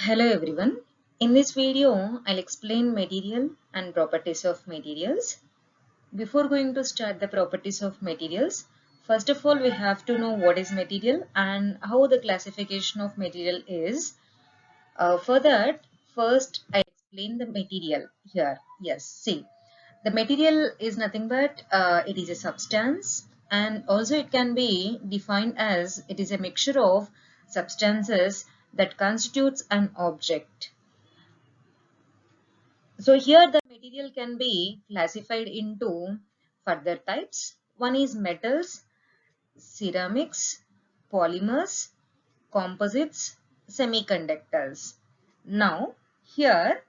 Hello everyone. In this video, I'll explain material and properties of materials. Before going to start the properties of materials, first of all we have to know what is material and how the classification of material is. For that, first I explain the material here. Yes, see, the material is nothing but it is a substance, and also it can be defined as it is a mixture of substances that constitutes an object. So here the material can be classified into further types. One is metals, ceramics, polymers, composites, semiconductors. Now here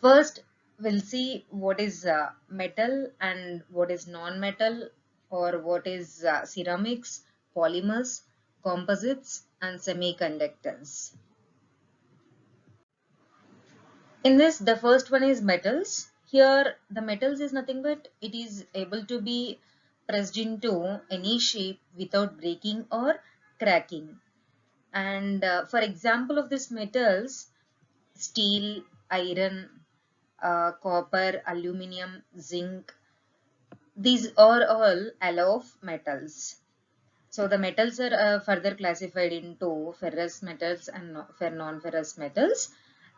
first we'll see what is metal and what is non-metal, or what is ceramics, polymers, composites and semiconductors. In this, the first one is metals. Here, the metals is nothing but it is able to be pressed into any shape without breaking or cracking. And for example of these metals, steel, iron, copper, aluminium, zinc, these are all alloy metals. So the metals are further classified into ferrous metals and non-ferrous metals.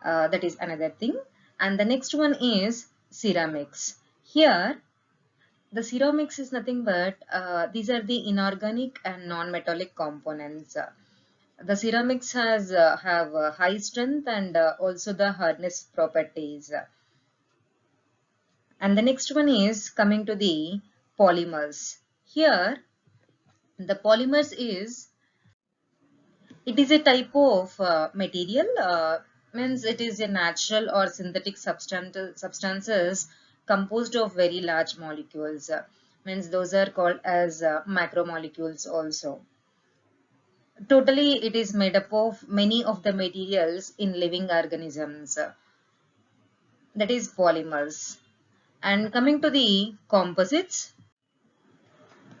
That is another thing. And the next one is ceramics. Here, the ceramics is nothing but these are the inorganic and non-metallic components. The ceramics have high strength and also the hardness properties. And the next one is coming to the polymers. Here, the polymers is it is a type of material, means it is a natural or synthetic substances composed of very large molecules. Means those are called as macromolecules also. Totally, it is made up of many of the materials in living organisms. That is polymers. And coming to the composites,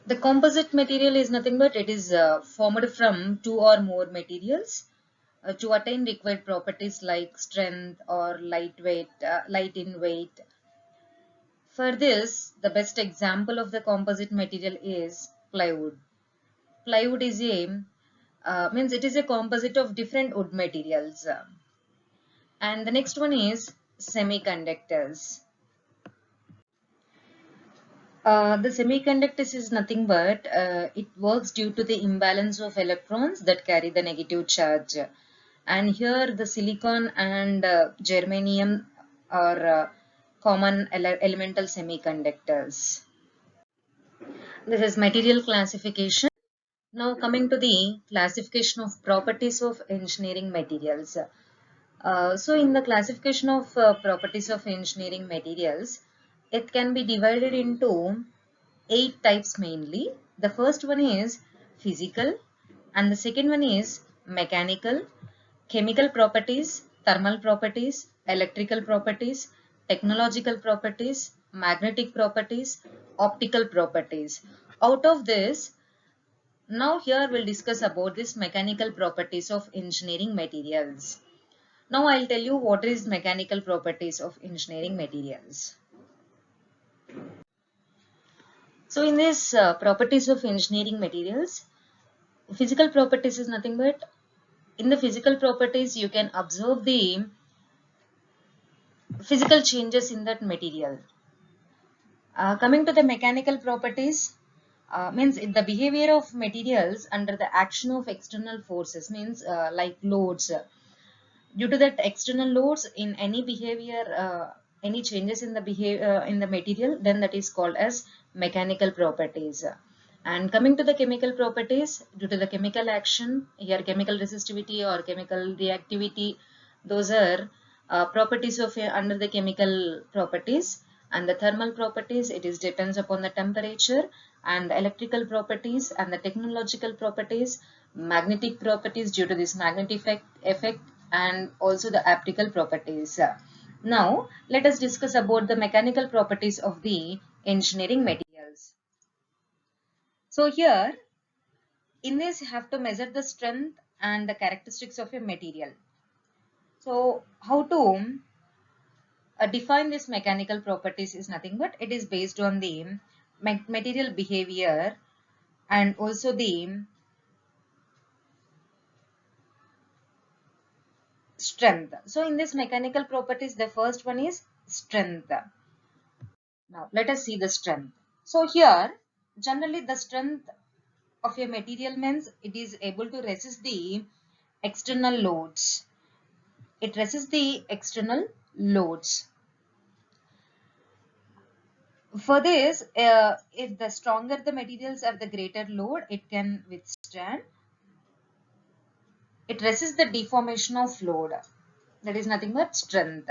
the composite material is nothing but it is formed from two or more materials to attain required properties like strength or light in weight. For this, the best example of the composite material is plywood. Plywood is a means it is a composite of different wood materials. And the next one is semiconductors. The semiconductors is nothing but it works due to the imbalance of electrons that carry the negative charge. And here the silicon and germanium are common elemental semiconductors. This is material classification. Now coming to the classification of properties of engineering materials. So in the classification of properties of engineering materials, it can be divided into 8 types mainly. The first one is physical, and the second one is mechanical, chemical properties, thermal properties, electrical properties, technological properties, magnetic properties, optical properties. Out of this, now here we'll discuss about this mechanical properties of engineering materials. Now I'll tell you what is mechanical properties of engineering materials. So in this properties of engineering materials, physical properties is nothing but in the physical properties you can observe the physical changes in that material. Coming to the mechanical properties, means the behavior of materials under the action of external forces, means like loads. Due to that external loads in any behavior, any changes in the behavior in the material, then that is called as mechanical properties. And coming to the chemical properties, due to the chemical action, here chemical resistivity or chemical reactivity, those are properties of under the chemical properties. And the thermal properties, it is depends upon the temperature. And the electrical properties and the technological properties, magnetic properties due to this magnetic effect, and also the optical properties. Now let us discuss about the mechanical properties of the engineering materials. So here in this you have to measure the strength and the characteristics of a material. So how to define this mechanical properties is nothing but it is based on the material behavior and also the strength. So in this mechanical properties, the first one is strength. Now let us see the strength. So here generally the strength of a material means it is able to resist the external loads. It resists the external loads. For this, if the stronger the materials have the greater load, it can withstand. It resists the deformation of load. That is nothing but strength.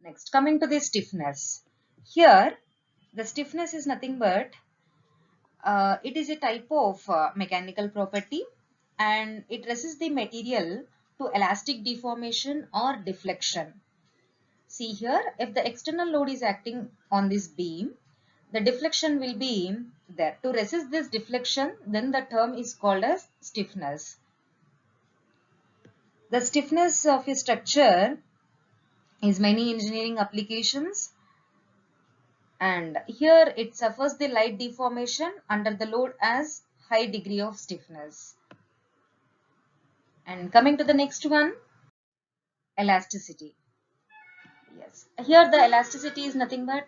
Next, coming to the stiffness. Here, the stiffness is nothing but it is a type of mechanical property and it resists the material to elastic deformation or deflection. See here, if the external load is acting on this beam, the deflection will be there. To resist this deflection, then the term is called as stiffness. The stiffness of a structure is many engineering applications, and here it suffers the light deformation under the load as high degree of stiffness. And coming to the next one, elasticity. Yes, here the elasticity is nothing but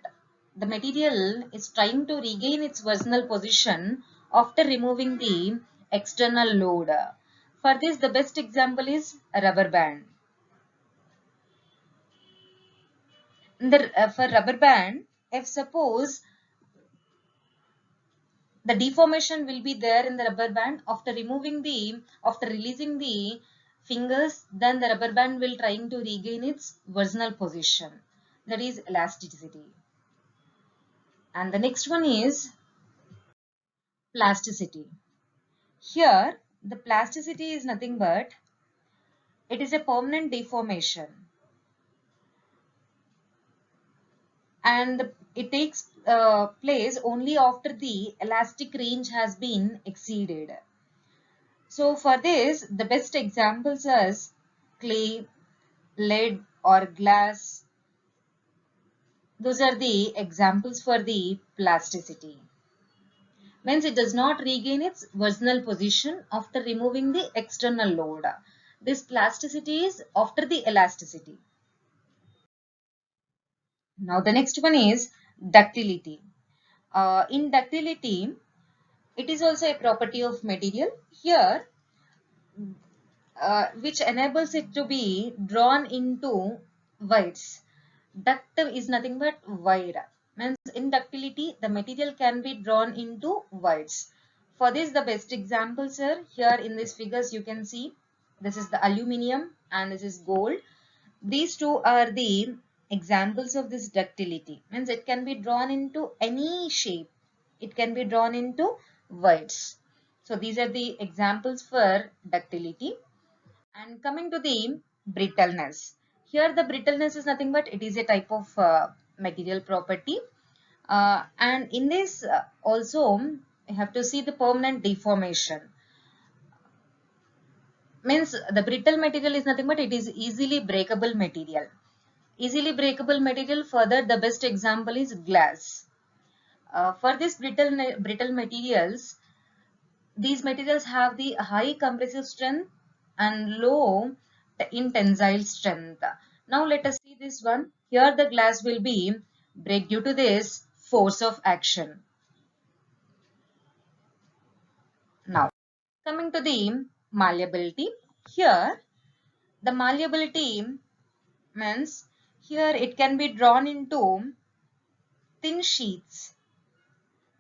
the material is trying to regain its original position after removing the external load. For this, the best example is a rubber band. For rubber band, if suppose the deformation will be there in the rubber band after releasing the fingers, then the rubber band will trying to regain its original position. That is elasticity. And the next one is plasticity. Here, the plasticity is nothing but it is a permanent deformation, and it takes place only after the elastic range has been exceeded. So for this, the best examples are clay, lead or glass. Those are the examples for the plasticity. Means it does not regain its original position after removing the external load. This plasticity is after the elasticity. Now the next one is ductility. In ductility, it is also a property of material here, which enables it to be drawn into wires. Duct is nothing but wire. Means in ductility, the material can be drawn into wires. For this, the best examples are here in these figures. You can see this is the aluminium and this is gold. These two are the examples of this ductility. Means it can be drawn into any shape. It can be drawn into wires. So these are the examples for ductility. And coming to the brittleness. Here the brittleness is nothing but it is a type of material property. And in this also you have to see the permanent deformation. Means the brittle material is nothing but it is easily breakable material. Easily breakable material, further the best example is glass. For this brittle materials, these materials have the high compressive strength and low in tensile strength. Now let us see this one. Here the glass will be break due to this force of action. Now coming to the malleability. Here the malleability means here it can be drawn into thin sheets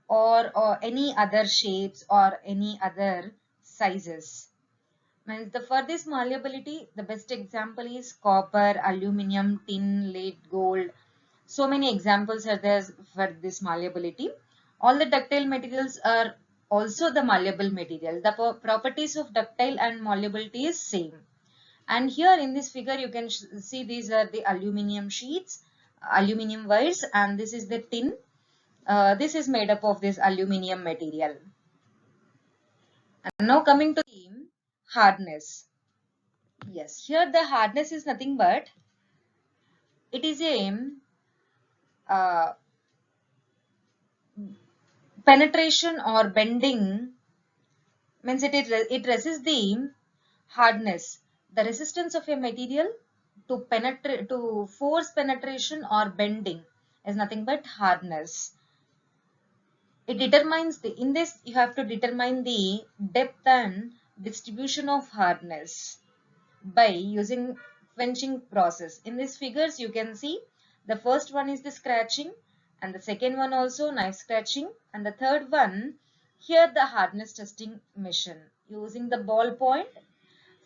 or any other shapes or any other sizes. Means the for this malleability, the best example is copper, aluminum, tin, lead, gold. So many examples are there for this malleability. All the ductile materials are also the malleable material. The properties of ductile and malleability is same. And here in this figure, you can see these are the aluminum sheets, aluminum wires, and this is the tin. This is made up of this aluminum material. And now coming to the hardness. Yes, here the hardness is nothing but it is a uh, penetration or bending, means it resists the hardness, the resistance of a material to penetrate, to force penetration or bending is nothing but hardness. It determines the, in this you have to determine the depth and distribution of hardness by using quenching process. In these figures you can see the first one is the scratching, and the second one also knife scratching, and the third one here the hardness testing machine. Using the ball point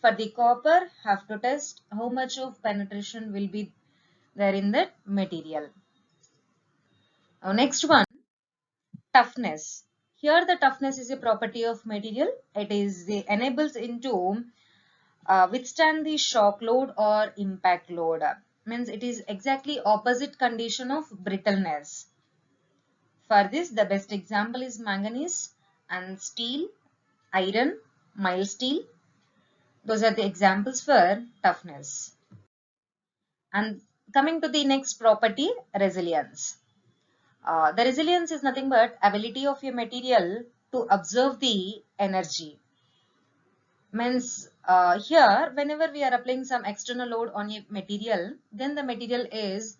for the copper, have to test how much of penetration will be there in that material. Now next one, toughness. Here the toughness is a property of material. It is enables into withstand the shock load or impact load. Means it is exactly opposite condition of brittleness. For this the best example is manganese and steel, iron, mild steel. Those are the examples for toughness. And coming to the next property, resilience. The resilience is nothing but ability of a material to absorb the energy. Means here whenever we are applying some external load on a material, then the material is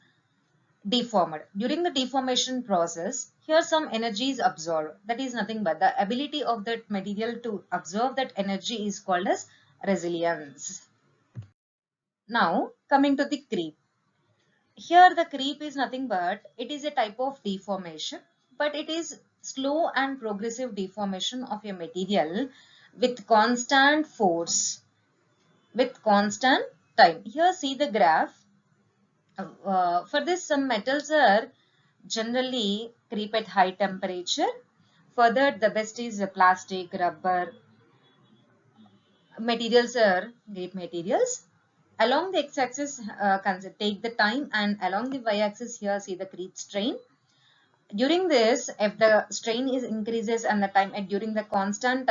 deformed. During the deformation process, here some energy is absorbed. That is nothing but the ability of that material to absorb that energy is called as resilience. Now coming to the creep. Here the creep is nothing but it is a type of deformation, but it is slow and progressive deformation of a material with constant force, with constant time. Here see the graph. For this some metals are generally creep at high temperature. Further the best is plastic, rubber, materials are grape materials. Along the x-axis take the time, and along the y-axis here see the creep strain. During this, if the strain is increases and the time during the constant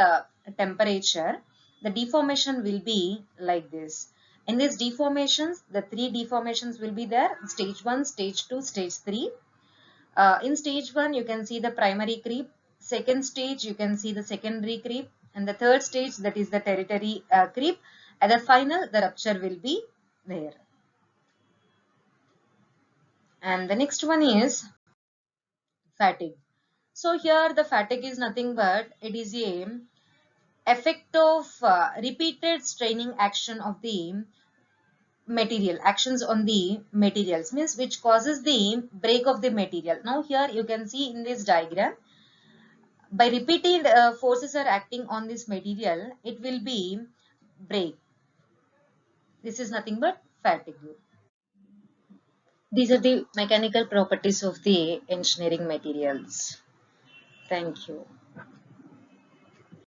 temperature, the deformation will be like this. In these deformations, the three deformations will be there: stage 1, stage 2, stage 3. In stage 1, you can see the primary creep. Second stage, you can see the secondary creep. And the third stage, that is the tertiary creep. At the final, the rupture will be there. And the next one is fatigue. So here the fatigue is nothing but it is a effect of repeated straining action of the material, actions on the materials, means which causes the break of the material. Now here you can see in this diagram, by repeated forces are acting on this material, it will be break. This is nothing but fatigue. These are the mechanical properties of the engineering materials. Thank you.